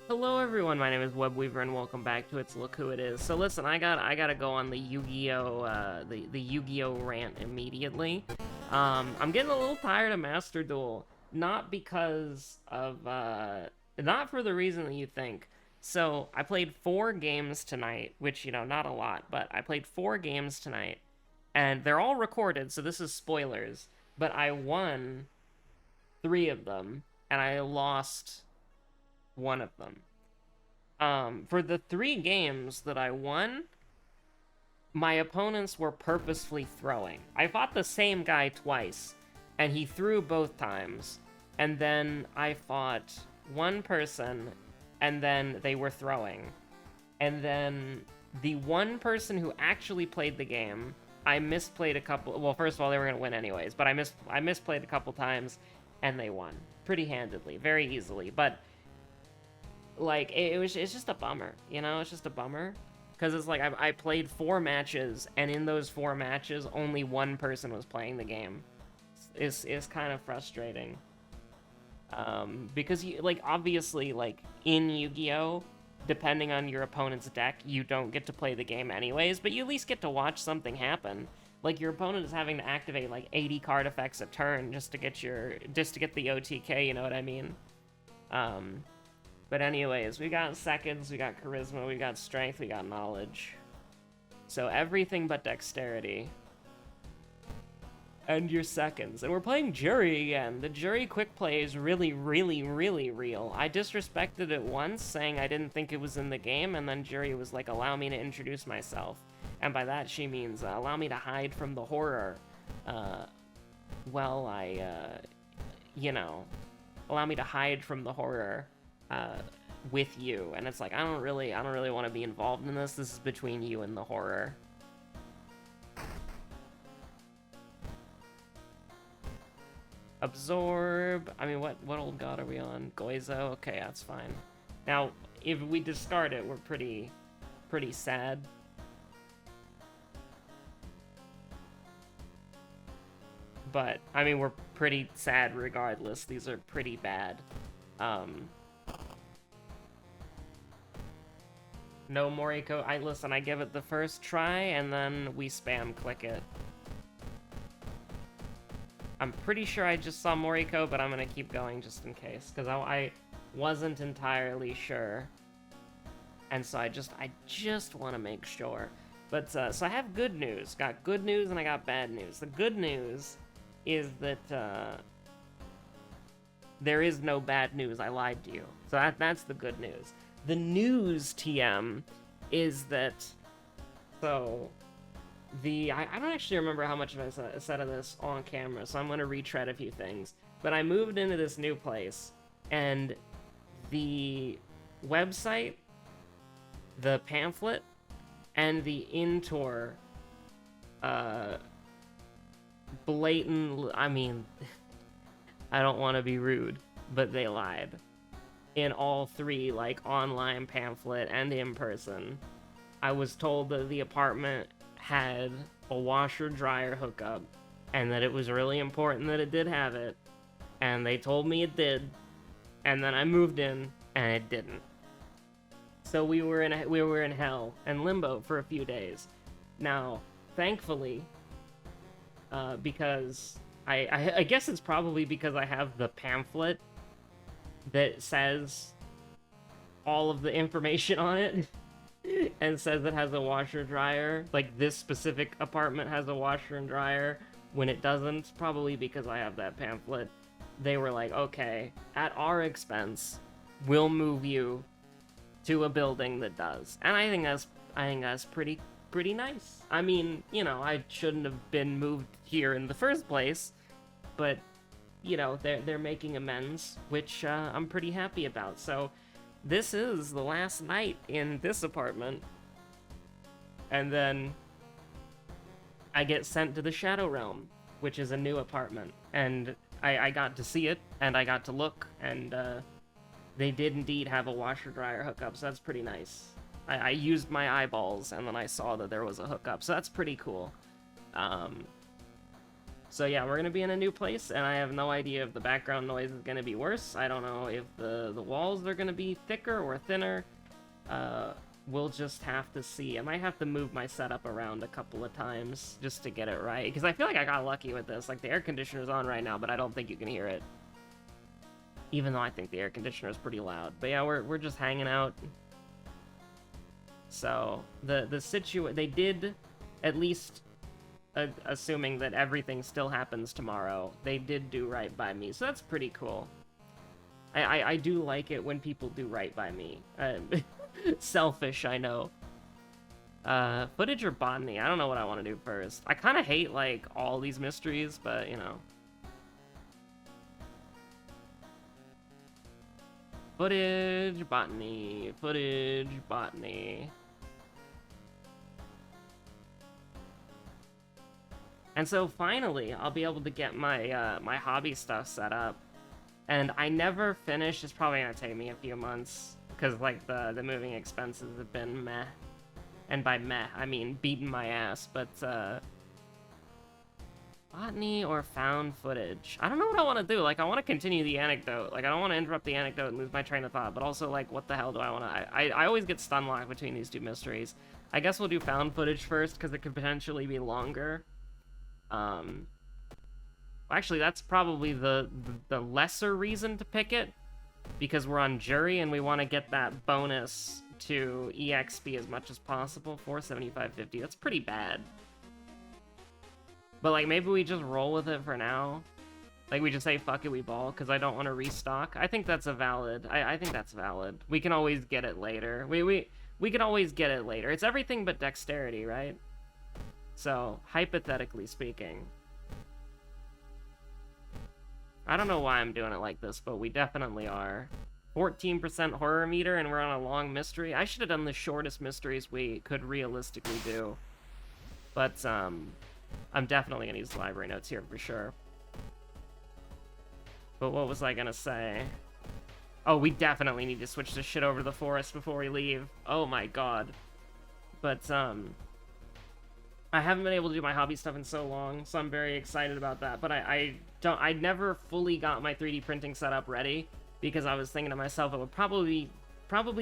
Hello everyone, my name is Webweaver and welcome back to It's Look Who It Is. So listen, I gotta go on the Yu-Gi-Oh! The Yu-Gi-Oh! Rant immediately. I'm getting a little tired of Master Duel. Not because of, not for the reason that you think. So, I played 4 games tonight, which, not a lot, but I played 4 games tonight. And they're all recorded, so this is spoilers. But I won 3 of them, and I lost one of them. For the 3 games that I won, my opponents were purposefully throwing. I fought the same guy twice, and he threw both times. And then I fought one person, and then they were throwing. And then the one person who actually played the game, I misplayed a couple. Well, first of all, they were gonna win anyways, but I misplayed a couple times, and they won pretty handedly, very easily. But like it's just a bummer, it's just a bummer because it's like I played 4 matches, and in those 4 matches only one person was playing the game. Is kind of frustrating, because you, like, obviously, like, in Yu-Gi-Oh, depending on your opponent's deck, you don't get to play the game anyways, but you at least get to watch something happen. Like, your opponent is having to activate like 80 card effects a turn just to get the OTK, you know what I mean? But anyways, we got seconds, we got charisma, we got strength, we got knowledge. So everything but dexterity. And your seconds. And we're playing Jury again. The Jury quick play is really, really, really real. I disrespected it once, saying I didn't think it was in the game, and then Jury was like, allow me to introduce myself. And by that she means, allow me to hide from the horror. Well, allow me to hide from the horror. With you, and it's like I don't really want to be involved in this. This is between you and the horror. Absorb. I mean, what old god are we on? Goizo. Okay, that's fine. Now, if we discard it, we're pretty sad. But I mean, we're pretty sad regardless. These are pretty bad. No Moriko. I give it the first try, and then we spam click it. I'm pretty sure I just saw Moriko, but I'm gonna keep going just in case, because I wasn't entirely sure. And so I just want to make sure. But, so I have good news. Got good news, and I got bad news. The good news is that, there is no bad news. I lied to you. So that's the good news. The news, TM, is that, so, I don't actually remember how much I said of this on camera, so I'm going to retread a few things. But I moved into this new place, and the website, the pamphlet, and the in-tour, blatant, I mean, I don't want to be rude, but they lied. In all 3, like, online pamphlet and in person, I was told that the apartment had a washer-dryer hookup, and that it was really important that it did have it, and they told me it did, and then I moved in, and it didn't. So we were in hell and limbo for a few days. Now, thankfully, because I guess it's probably because I have the pamphlet that says all of the information on it and says it has a washer dryer. Like, this specific apartment has a washer and dryer when it doesn't, probably because I have that pamphlet. They were like, okay, at our expense, we'll move you to a building that does. And I think that's pretty nice. I mean, I shouldn't have been moved here in the first place, but they're making amends, which I'm pretty happy about. So this is the last night in this apartment, and then I get sent to the Shadow Realm, which is a new apartment, and I got to see it, and I got to look, and they did indeed have a washer-dryer hookup, so that's pretty nice. I used my eyeballs, and then I saw that there was a hookup, so that's pretty cool. So yeah, we're gonna be in a new place, and I have no idea if the background noise is gonna be worse. I don't know if the walls are gonna be thicker or thinner. We'll just have to see. I might have to move my setup around a couple of times just to get it right, because I feel like I got lucky with this. Like, the air conditioner's on right now, but I don't think you can hear it. Even though I think the air conditioner is pretty loud. But yeah, we're just hanging out. So, they did, at least, assuming that everything still happens tomorrow, they did do right by me, so that's pretty cool. I do like it when people do right by me. Selfish, I know. Footage or botany? I don't know what I want to do first. I kind of hate, like, all these mysteries, but, you know. Footage, botany, footage, botany. And so finally, I'll be able to get my my hobby stuff set up. And I never finished. It's probably gonna take me a few months because like the moving expenses have been meh. And by meh, I mean beating my ass. But botany or found footage? I don't know what I want to do. Like, I want to continue the anecdote. Like, I don't want to interrupt the anecdote and lose my train of thought. But also, like, what the hell do I want to... I always get stun locked between these two mysteries. I guess we'll do found footage first, because it could potentially be longer. Actually, that's probably the lesser reason to pick it. Because we're on jury, and we want to get that bonus to EXP as much as possible. 475.50. That's pretty bad. But, like, maybe we just roll with it for now. Like, we just say, fuck it, we ball, because I don't want to restock. I think that's a valid... I think that's valid. We can always get it later. We can always get it later. It's everything but dexterity, right? So, hypothetically speaking... I don't know why I'm doing it like this, but we definitely are. 14% horror meter, and we're on a long mystery. I should have done the shortest mysteries we could realistically do. But, I'm definitely gonna use the library notes here for sure. But what was I gonna say? Oh, we definitely need to switch this shit over to the forest before we leave. Oh my god. But, I haven't been able to do my hobby stuff in so long, so I'm very excited about that. But I never fully got my 3D printing setup ready, because I was thinking to myself it would probably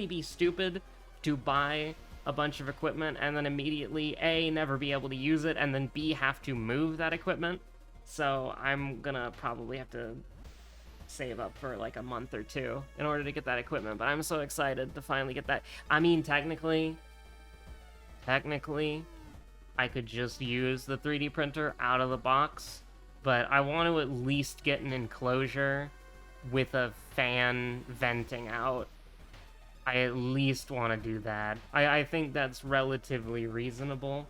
be stupid to buy a bunch of equipment and then immediately A, never be able to use it, and then B, have to move that equipment. So I'm gonna probably have to save up for like a month or two in order to get that equipment, but I'm so excited to finally get that. I mean, technically, I could just use the 3D printer out of the box, but I want to at least get an enclosure with a fan venting out. I at least want to do that. I think that's relatively reasonable.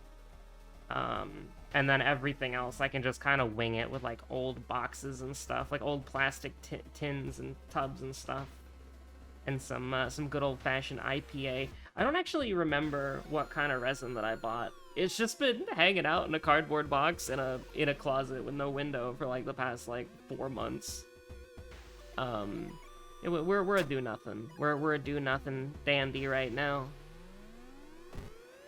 And then everything else, I can just kind of wing it with, like, old boxes and stuff. Like, old plastic tins and tubs and stuff. And some good old-fashioned IPA. I don't actually remember what kind of resin that I bought. It's just been hanging out in a cardboard box in a closet with no window for, like, the past, like, 4 months. We're a do-nothing. We're a do-nothing dandy right now.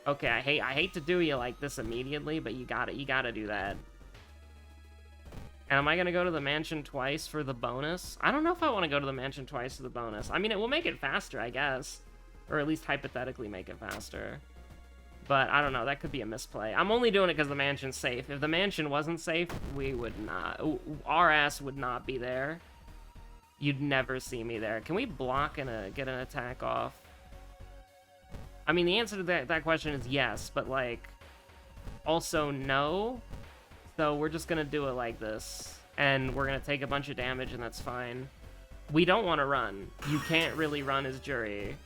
Okay, I hate to do you like this immediately, but you gotta do that. And am I gonna go to the mansion twice for the bonus? I don't know if I want to go to the mansion twice for the bonus. I mean, it will make it faster, I guess. Or at least hypothetically make it faster. But I don't know, that could be a misplay. I'm only doing it because the mansion's safe. If the mansion wasn't safe, we would not... Our ass would not be there. You'd never see me there. Can we block and get an attack off? I mean, the answer to that question is yes, but, like, also no. So we're just gonna do it like this. And we're gonna take a bunch of damage, and that's fine. We don't want to run. You can't really run as jury.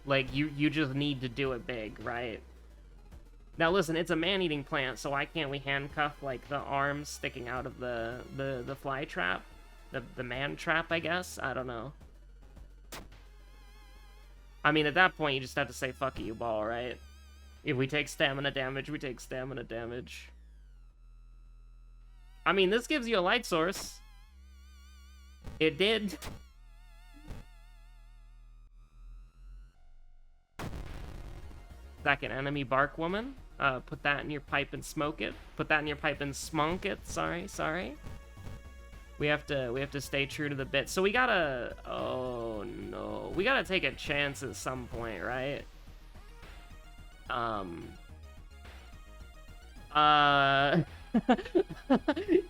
Like, you just need to do it big, right? Now, listen, it's a man-eating plant, so why can't we handcuff, like, the arms sticking out of the fly trap? The man trap, I guess? I don't know. I mean, at that point, you just have to say, fuck you, ball, right? If we take stamina damage, we take stamina damage. I mean, this gives you a light source. It did. Second enemy bark woman. Put that in your pipe and smoke it. Put that in your pipe and smonk it. Sorry. We have to stay true to the bit. So we gotta... Oh, no. We gotta take a chance at some point, right?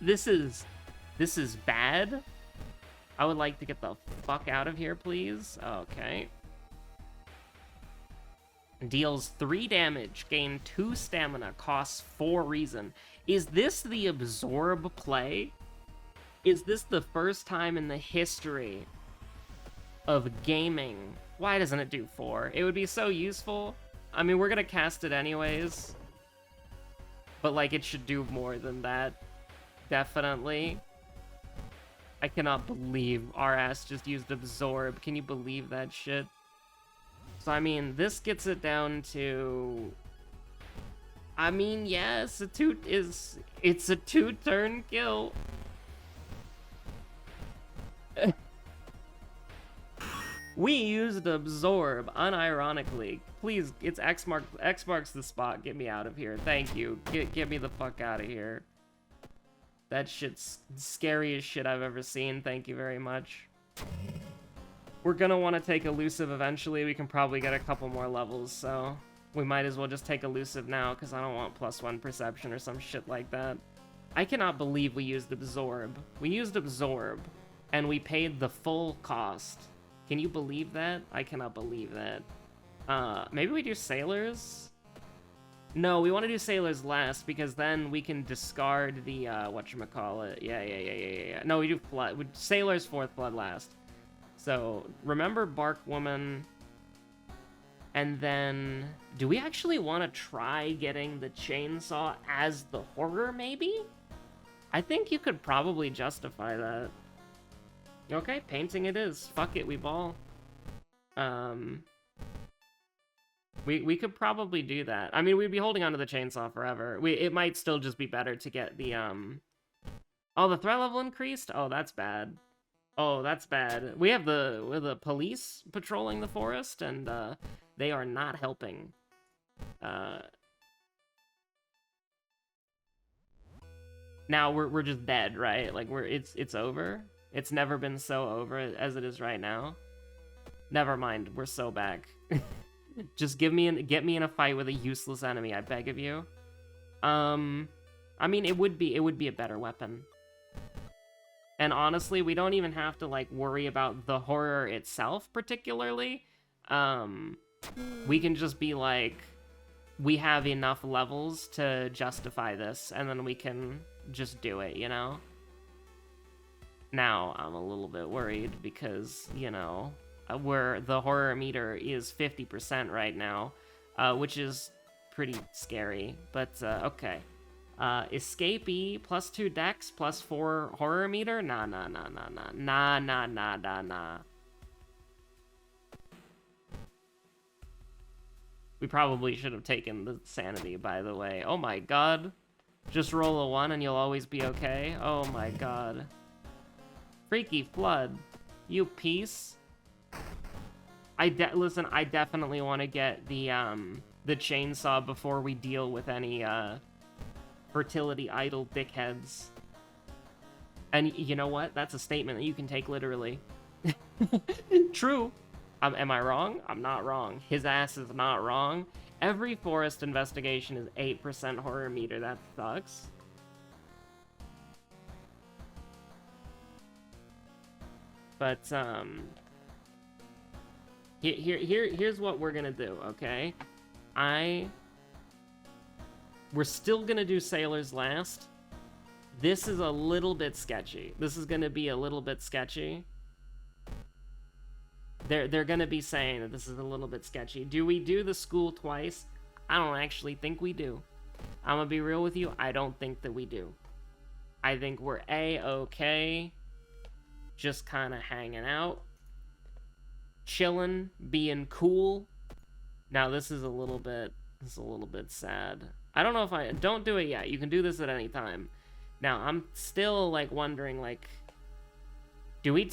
This is bad. I would like to get the fuck out of here, please. Okay. Deals 3 damage, gain 2 stamina, costs 4 reason. Is this the absorb play? Is this the first time in the history of gaming? Why doesn't it do 4? It would be so useful. I mean, we're gonna cast it anyways. But, like, it should do more than that. Definitely. I cannot believe our ass just used absorb. Can you believe that shit? So, I mean, this gets it down to... I mean, yes, it's a 2-turn kill. We used absorb, unironically. Please, it's X marks the spot. Get me out of here. Thank you. Get me the fuck out of here. That shit's scariest shit I've ever seen. Thank you very much. We're gonna want to take elusive eventually. We can probably get a couple more levels, so we might as well just take elusive now, because I don't want +1 perception or some shit like that. I cannot believe we used absorb. We used absorb, and we paid the full cost. Can you believe that? I cannot believe that. Maybe we do sailors? No, we want to do sailors last, because then we can discard the, whatchamacallit. Yeah. No, we do flood. Sailors 4th flood last. So, remember Bark Woman. And then, do we actually want to try getting the chainsaw as the horror, maybe? I think you could probably justify that. Okay, painting it is. Fuck it, we ball. We could probably do that. I mean, we'd be holding onto the chainsaw forever. It might still just be better to get the, Oh, the threat level increased? Oh, that's bad. Oh, that's bad. We have the police patrolling the forest, and, they are not helping. Now we're just dead, right? Like, it's over? It's never been so over as it is right now. Never mind, we're so back. Just get me in a fight with a useless enemy, I beg of you. I mean, it would be a better weapon. And honestly, we don't even have to, like, worry about the horror itself particularly. We can just be like, we have enough levels to justify this, and then we can just do it, you know? Now, I'm a little bit worried because, you know, where the horror meter is 50% right now, which is pretty scary, but, okay. Escapee, +2 dex, +4 horror meter? Nah. We probably should have taken the sanity, by the way. Oh my god. Just roll a 1 and you'll always be okay? Oh my god. Freaky Flood. You piece. Listen, I definitely want to get the chainsaw before we deal with any, fertility idol dickheads. And you know what? That's a statement that you can take literally. True. Am I wrong? I'm not wrong. His ass is not wrong. Every forest investigation is 8% horror meter. That sucks. But, here's what we're gonna do, okay? We're still gonna do sailors last. This is a little bit sketchy. This is gonna be a little bit sketchy. They're gonna be saying that this is a little bit sketchy. Do we do the school twice? I don't actually think we do. I'm gonna be real with you. I don't think that we do. I think we're A-okay. Just kind of hanging out. Chilling. Being cool. Now, this is a little bit sad. I don't know if don't do it yet. You can do this at any time. Now, I'm still, like, wondering, like, do we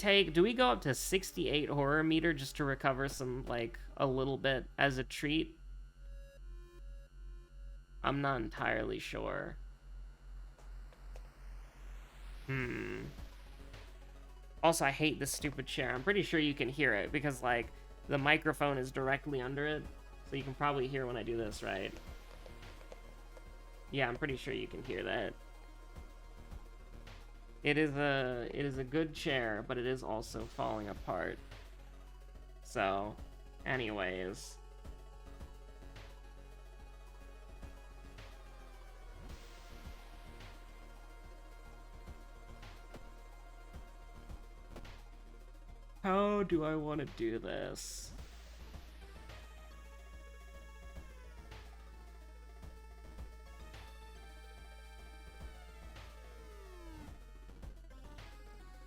go up to 68 horror meter just to recover some, like, a little bit as a treat? I'm not entirely sure. Also, I hate this stupid chair. I'm pretty sure you can hear it because, like, the microphone is directly under it. So you can probably hear when I do this, right? Yeah, I'm pretty sure you can hear that. It is a good chair, but it is also falling apart. So, anyways. How do I want to do this?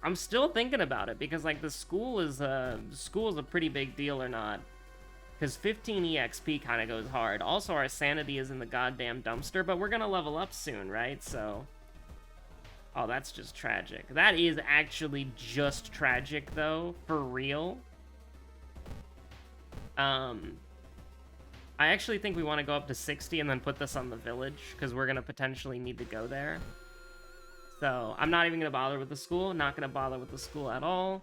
I'm still thinking about it because, like, the school is a pretty big deal or not. Because 15 EXP kind of goes hard. Also, our sanity is in the goddamn dumpster, but we're gonna level up soon, right? So... Oh, that's just tragic. That is actually just tragic, though. For real. I actually think we want to go up to 60 and then put this on the village, because we're gonna potentially need to go there. So, I'm not even gonna bother with the school. Not gonna bother with the school at all.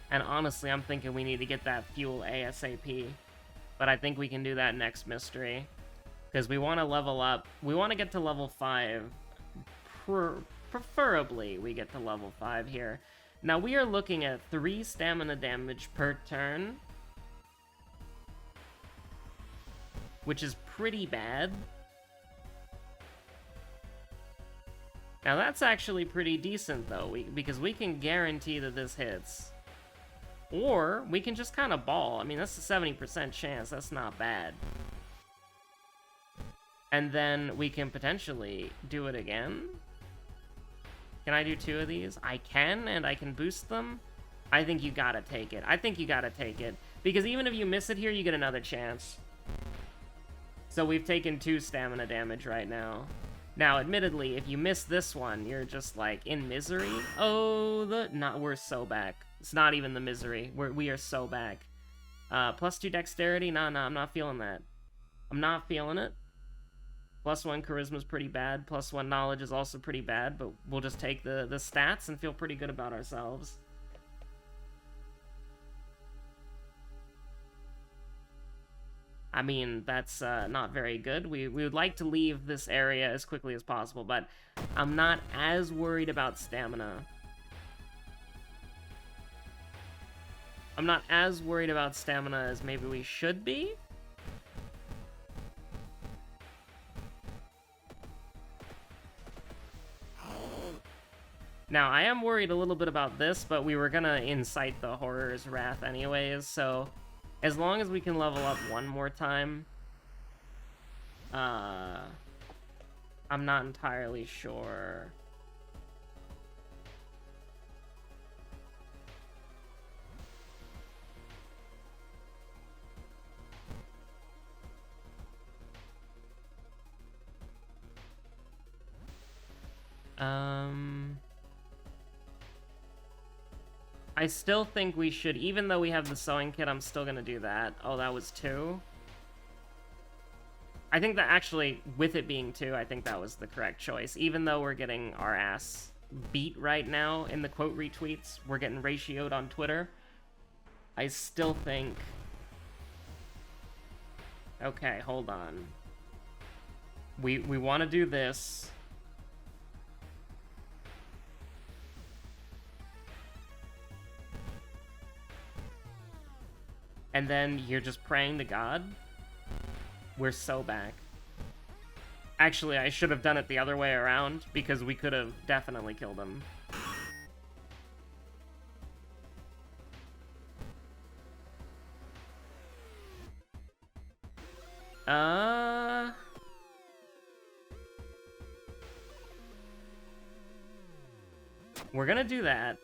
And honestly, I'm thinking we need to get that fuel ASAP. But I think we can do that next mystery. Because we want to level up. We want to get to level 5. Preferably, we get to level 5 here. Now, we are looking at 3 stamina damage per turn. Which is pretty bad. Now, that's actually pretty decent, though. Because we can guarantee that this hits. Or, we can just kind of ball. I mean, that's a 70% chance. That's not bad. And then we can potentially do it again. Can I do 2 of these? I can, and I can boost them. I think you gotta take it. I think you gotta take it. Because even if you miss it here, you get another chance. So we've taken 2 stamina damage right now. Now, admittedly, if you miss this one, you're just, like, in misery. Oh, we're so back. It's not even the misery. We are so back. +2 dexterity? Nah, I'm not feeling that. I'm not feeling it. +1 charisma is pretty bad. +1 knowledge is also pretty bad, but we'll just take the stats and feel pretty good about ourselves. I mean, that's not very good. We would like to leave this area as quickly as possible, but I'm not as worried about stamina. I'm not as worried about stamina as maybe we should be. Now, I am worried a little bit about this, but we were gonna incite the Horror's Wrath anyways, so as long as we can level up one more time, I'm not entirely sure. I still think we should, even though we have the sewing kit, I'm still gonna do that. Oh, that was 2? I think that actually, with it being 2, I think that was the correct choice. Even though we're getting our ass beat right now in the quote retweets, we're getting ratioed on Twitter, I still think... Okay, hold on. We want to do this. And then you're just praying to God? We're so back. Actually, I should have done it the other way around, because we could have definitely killed him. We're gonna do that.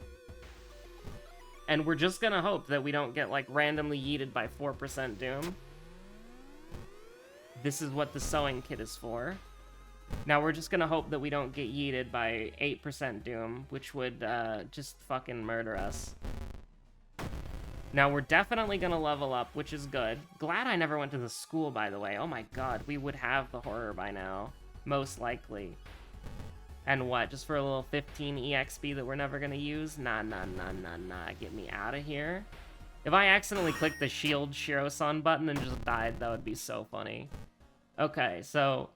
And we're just gonna hope that we don't get, like, randomly yeeted by 4% Doom. This is what the sewing kit is for. Now we're just gonna hope that we don't get yeeted by 8% Doom, which would just fucking murder us. Now we're definitely gonna level up, which is good. Glad I never went to the school, by the way. Oh my god, we would have the horror by now. Most likely. And what, just for a little 15 EXP that we're never gonna use? Nah. Get me out of here. If I accidentally clicked the shield Shiro-san button and just died, that would be so funny. Okay, so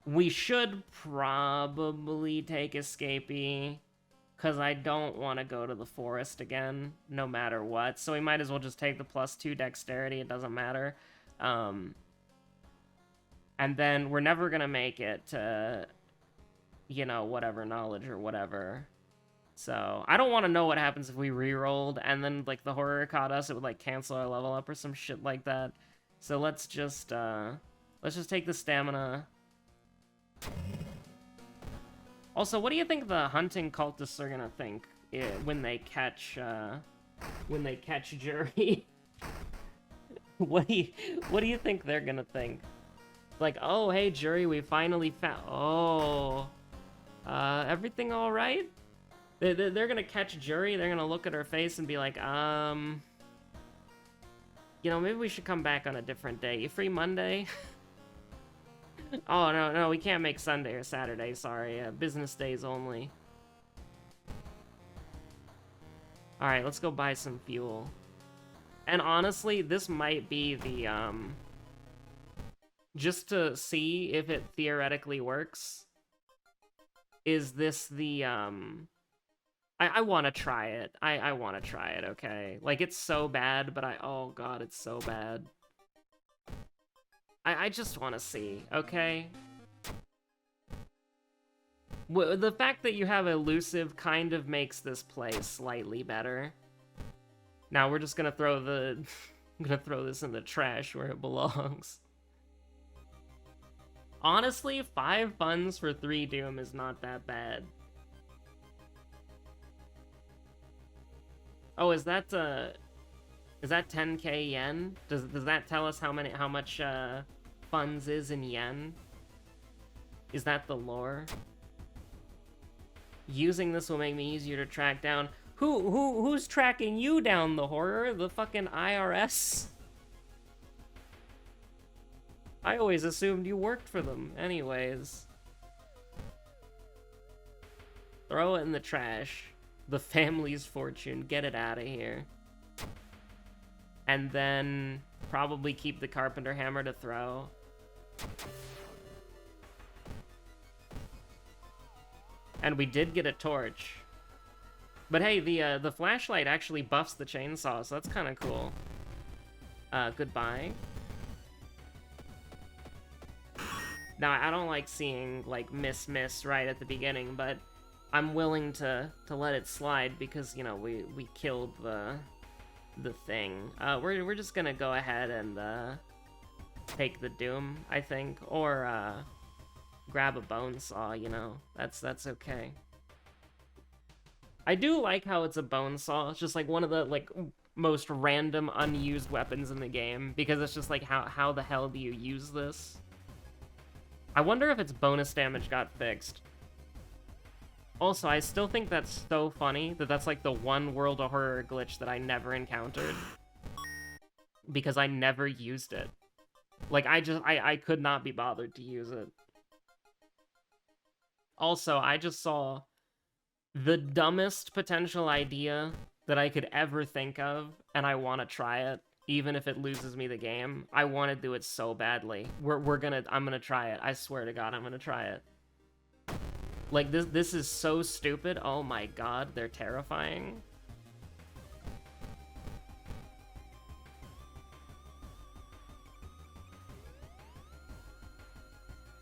we should probably take Escapee, because I don't want to go to the forest again, no matter what. So we might as well just take the +2 dexterity, it doesn't matter. And then we're never going to make it to, you know, whatever, knowledge or whatever. So I don't want to know what happens if we re-rolled and then, like, the horror caught us. It would, like, cancel our level up or some shit like that. So let's just take the stamina. Also, what do you think the hunting cultists are gonna think when they catch Jury? What do you think they're gonna think? Like, oh, hey, Jury, we finally found... Oh. Everything all right? They're gonna catch Jury, they're gonna look at her face and be like, you know, maybe we should come back on a different day. You free Monday? Oh, no, we can't make Sunday or Saturday, sorry. Business days only. Alright, let's go buy some fuel. And honestly, this might be the, just to see if it theoretically works. Is this the, I want to try it. I want to try it, okay? Like, it's so bad, but oh god, it's so bad. I just want to see, okay? The fact that you have elusive kind of makes this play slightly better. Now we're just gonna throw the... I'm gonna throw this in the trash where it belongs. Honestly, 5 funds for 3 Doom is not that bad. Oh, is that 10k yen? Does that tell us how much funds is in yen? Is that the lore? Using this will make me easier to track down. Who's tracking you down, the horror? The fucking IRS? I always assumed you worked for them. Anyways. Throw it in the trash. The family's fortune. Get it out of here. And then probably keep the carpenter hammer to throw. And we did get a torch. But hey, the flashlight actually buffs the chainsaw, so that's kind of cool. Goodbye. Now, I don't like seeing, like, miss right at the beginning, but I'm willing to let it slide because, you know, we killed the thing. We're just gonna go ahead and take the Doom, I think, or grab a bone saw, you know. That's okay. I do like how it's a bone saw. It's just like one of the like most random unused weapons in the game because it's just like how the hell do you use this? I wonder if its bonus damage got fixed. Also, I still think that's so funny that that's like the one World of Horror glitch that I never encountered. Because I never used it. Like, I could not be bothered to use it. Also, I just saw the dumbest potential idea that I could ever think of, and I want to try it, even if it loses me the game. I want to do it so badly. I'm gonna try it. I swear to God, I'm gonna try it. Like, this is so stupid. Oh my god, they're terrifying.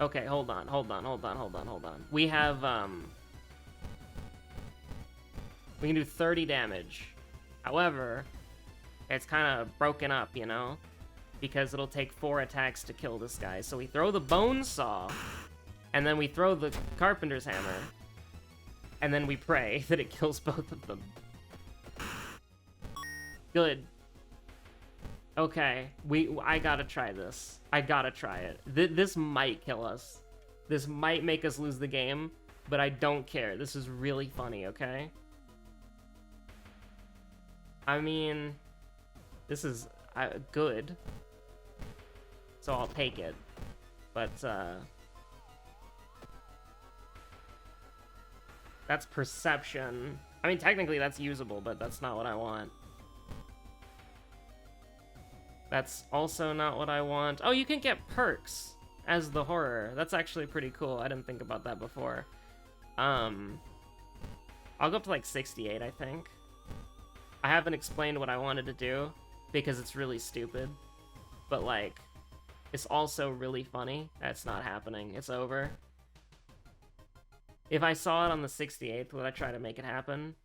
Okay, hold on. We have, we can do 30 damage. However, it's kind of broken up, you know? Because it'll take 4 attacks to kill this guy. So we throw the bone saw, and then we throw the carpenter's hammer, and then we pray that it kills both of them. Good. Okay, I gotta try this. I gotta try it. This might kill us. This might make us lose the game, but I don't care. This is really funny, okay? I mean, this is good, so I'll take it. But, that's perception. I mean, technically that's usable, but that's not what I want. That's also not what I want. Oh, you can get perks as the horror. That's actually pretty cool. I didn't think about that before. I'll go up to like 68, I think. I haven't explained what I wanted to do because it's really stupid. But like, it's also really funny. That's not happening. It's over. If I saw it on the 68th, would I try to make it happen?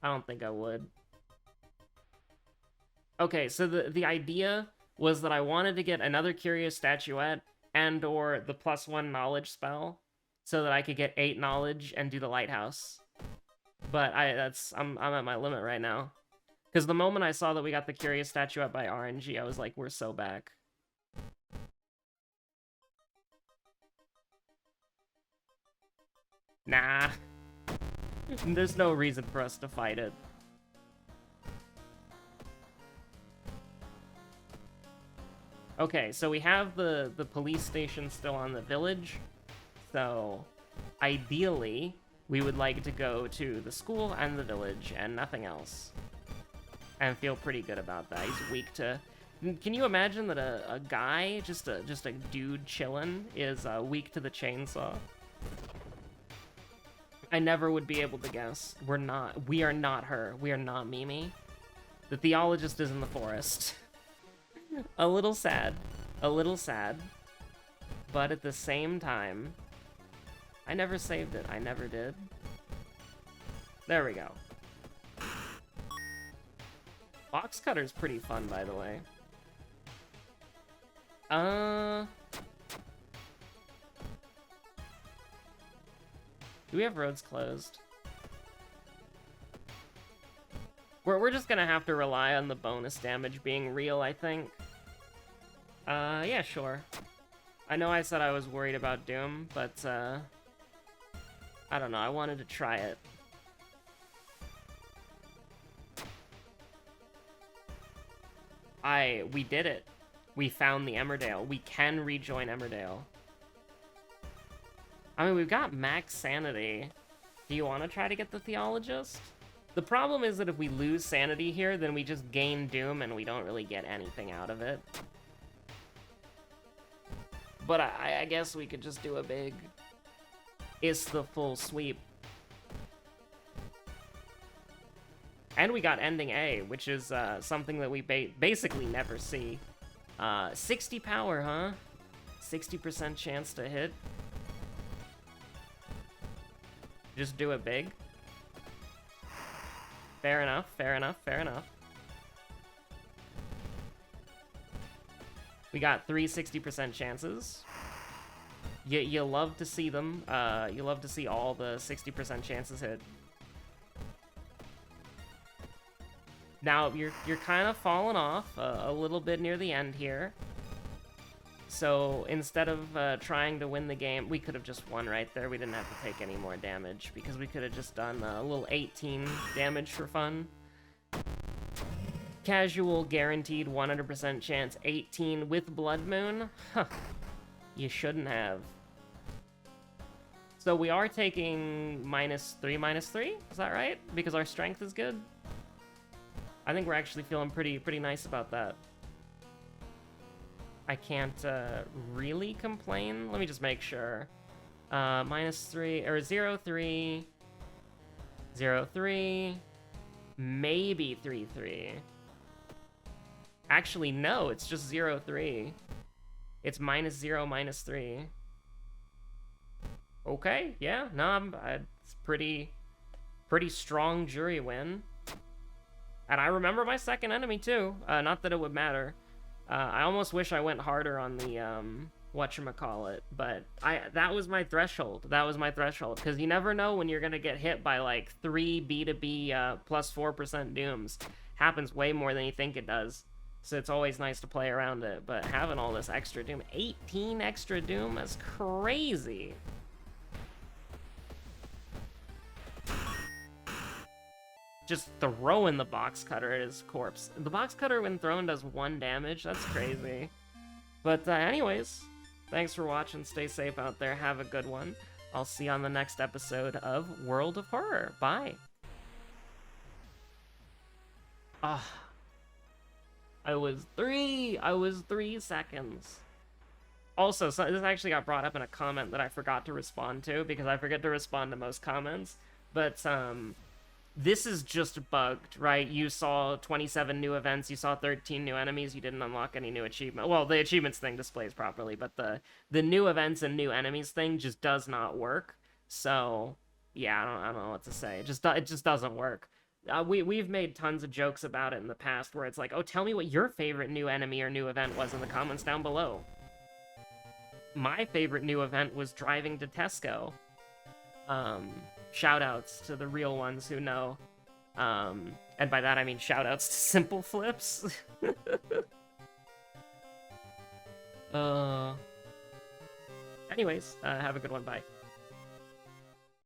I don't think I would. Okay, so the idea was that I wanted to get another Curious Statuette and or the +1 knowledge spell so that I could get 8 knowledge and do the lighthouse. But I'm at my limit right now. Because the moment I saw that we got the Curious Statuette by RNG, I was like, we're so back. Nah. There's no reason for us to fight it. Okay, so we have the police station still on the village. So, ideally, we would like to go to the school and the village and nothing else. And feel pretty good about that. He's weak to... Can you imagine that a guy, just a dude chillin', is weak to the chainsaw? I never would be able to guess. We are not her. We are not Mimi. The theologist is in the forest. A little sad. A little sad. But at the same time, I never saved it. I never did. There we go. Box cutter's pretty fun, by the way. Do we have roads closed? We're just gonna have to rely on the bonus damage being real, I think. Yeah, sure. I know I said I was worried about Doom, but, I don't know, I wanted to try it. We did it. We found the Emmerdale. We can rejoin Emmerdale. I mean, we've got max sanity. Do you want to try to get the Theologist? The problem is that if we lose sanity here, then we just gain Doom and we don't really get anything out of it. But I guess we could just do a big... It's the full sweep. And we got Ending A, which is something that we basically never see. 60 power, huh? 60% chance to hit. Just do it big. Fair enough, fair enough, fair enough. We got 3 60% chances. You love to see them. You love to see all the 60% chances hit. Now, you're kind of falling off a little bit near the end here. So, instead of trying to win the game, we could have just won right there. We didn't have to take any more damage, because we could have just done a little 18 damage for fun. Casual, guaranteed, 100% chance, 18 with Blood Moon? Huh. You shouldn't have. So we are taking -3/-3, is that right? Because our strength is good? I think we're actually feeling pretty nice about that. I can't really complain. Let me just make sure. -3 or 0-3, 0-3, maybe 3-3. Actually, no, it's just 0-3. It's -0, -3. Okay, yeah, no, it's pretty strong jury win. And I remember my second enemy too. Not that it would matter. I almost wish I went harder on the whatchamacallit, but that was my threshold. That was my threshold, because you never know when you're gonna get hit by like 3 B2B +4% dooms. Happens way more than you think it does. So it's always nice to play around it, but having all this extra doom, 18 extra doom, is crazy. Just throwing the box cutter at his corpse. The box cutter when thrown does 1 damage, that's crazy. But anyways, thanks for watching, stay safe out there, have a good one. I'll see you on the next episode of World of Horror. Bye. Ah. I was 3 seconds. Also, so this actually got brought up in a comment that I forgot to respond to, because I forget to respond to most comments. But, this is just bugged, right? You saw 27 new events, you saw 13 new enemies, you didn't unlock any new achievement. Well, the achievements thing displays properly, but the new events and new enemies thing just does not work. So, yeah, I don't know what to say. It just doesn't work. We've made tons of jokes about it in the past, where it's like, oh, tell me what your favorite new enemy or new event was in the comments down below. My favorite new event was driving to Tesco. Shoutouts to the real ones who know. And by that I mean shoutouts to Simple Flips. Anyways, have a good one, bye.